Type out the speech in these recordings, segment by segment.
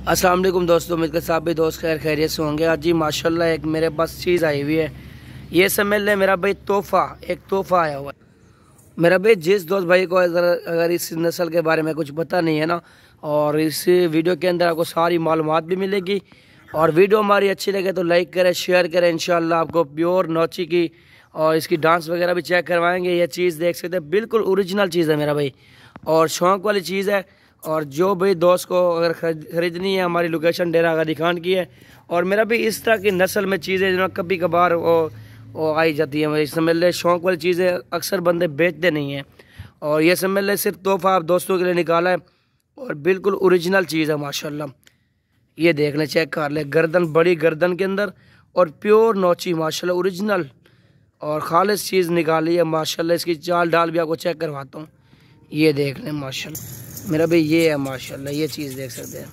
अस्सलाम वालेकुम दोस्तों, उम्मीद के साथ भी दोस्त खैरियत से होंगे। आज जी माशाल्लाह एक मेरे पास चीज़ आई हुई है। ये समझ ले मेरा भाई एक तोहफ़ा आया हुआ है मेरा भाई। जिस दोस्त भाई को अगर इस नस्ल के बारे में कुछ पता नहीं है ना, और इस वीडियो के अंदर आपको सारी मालूमात भी मिलेगी। और वीडियो हमारी अच्छी लगे तो लाइक करें, शेयर करें। इंशाल्लाह आपको प्योर नौची की और इसकी डांस वगैरह भी चेक करवाएंगे। ये चीज़ देख सकते हैं, बिल्कुल ओरिजिनल चीज़ है मेरा भाई, और शौक़ वाली चीज़ है। और जो भाई दोस्त को अगर ख़रीदनी है, हमारी लोकेशन डेरा आगा दिखान की है। और मेरा भी इस तरह की नस्ल में चीज़ें जो कभी कभार वो आई जाती है। समझ ले शौक़ वाली चीज़ें अक्सर बंदे बेचते नहीं हैं, और ये समझ ले सिर्फ तोहफ़ा आप दोस्तों के लिए निकाला है, और बिल्कुल ओरिजिनल चीज़ है माशाल्लाह। ये देख ले, चेक कर ले, गर्दन बड़ी गर्दन के अंदर और प्योर नौची माशाल्लाह ओरिजिनल और खालिस चीज़ निकाली है माशाल्लाह। इसकी चाल डाल भी आपको चेक करवाता हूँ। ये देख लें माशाल्लाह मेरा भाई, ये है माशाल्लाह। ये चीज़ देख सकते हैं,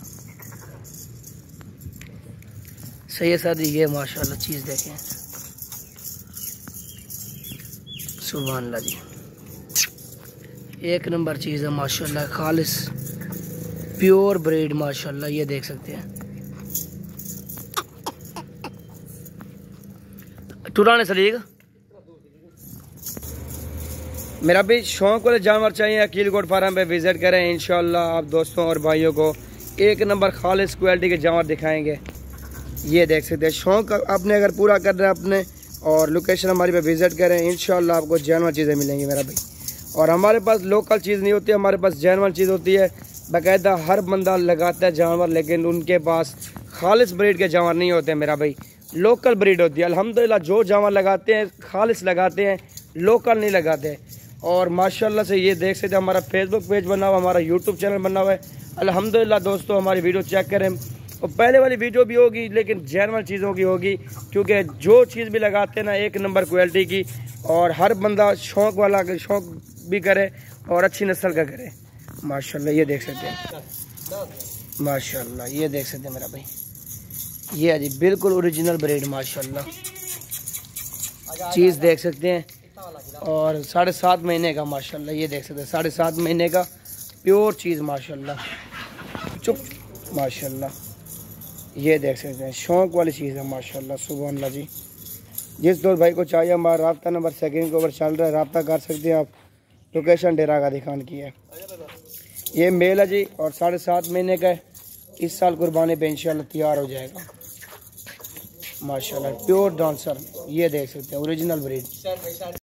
सही है सर। ये माशाल्लाह चीज़ देखें, सुभान अल्लाह जी, एक नंबर चीज़ है माशाल्लाह, खालिस प्योर ब्रीड माशाल्लाह। ये देख सकते हैं, टुराने सलीग मेरा भी शौक़ वाले जानवर चाहिए, अकील गोट फार्म पे विज़िट करें। इंशाल्लाह आप दोस्तों और भाइयों को एक नंबर खालिस क्वालिटी के जानवर दिखाएंगे। ये देख सकते हैं, शौक़ आपने अगर पूरा करना है अपने, और लोकेशन हमारी पे विज़िट करें। इंशाल्लाह आपको जानवर चीज़ें मिलेंगी मेरा भाई। और हमारे पास लोकल चीज़ नहीं होती, हमारे पास जानवर चीज़ होती है। बाकायदा हर बंदा लगाता है जानवर, लेकिन उनके पास खालिस ब्रीड के जानवर नहीं होते मेरा भाई, लोकल ब्रीड होती है। अल्हम्दुलिल्लाह जो जानवर लगाते हैं खालिस लगाते हैं, लोकल नहीं लगाते। और माशाल्लाह से ये देख सकते हैं, हमारा फेसबुक पेज बना हुआ, हमारा यूट्यूब चैनल बना हुआ है। अल्हम्दुलिल्लाह दोस्तों, हमारी वीडियो चेक करें, और पहले वाली वीडियो भी होगी, लेकिन जेन्युइन चीज़ों की होगी, क्योंकि जो चीज़ भी लगाते हैं ना एक नंबर क्वालिटी की, और हर बंदा शौक़ वाला शौक़ भी करे और अच्छी नस्ल का करे माशाल्लाह। ये देख सकते हैं माशाल्लाह, ये देख सकते हैं मेरा भाई, ये है जी बिल्कुल ओरिजिनल ब्रीड माशाल्लाह। चीज़ देख सकते हैं, और 7.5 महीने का माशाल्लाह। ये देख सकते हैं, 7.5 महीने का प्योर चीज़ माशाल्लाह, चुप माशाल्लाह। ये देख सकते हैं, शौक़ वाली चीज़ है माशाल्लाह, सुभान अल्लाह जी। जिस दोस्त भाई को चाहिए, हमारा रब्ता नंबर सेकंड के ऊपर चल रहा है, रब्ता कर सकते हैं आप। लोकेशन डेरा का दिखान की है। ये मेल है जी, और 7.5 महीने का है। इस साल कुर्बानी पे इंशाल्लाह तैयार हो जाएगा माशाल्लाह, प्योर डांसर। ये देख सकते हैं ओरिजिनल ब्रीड।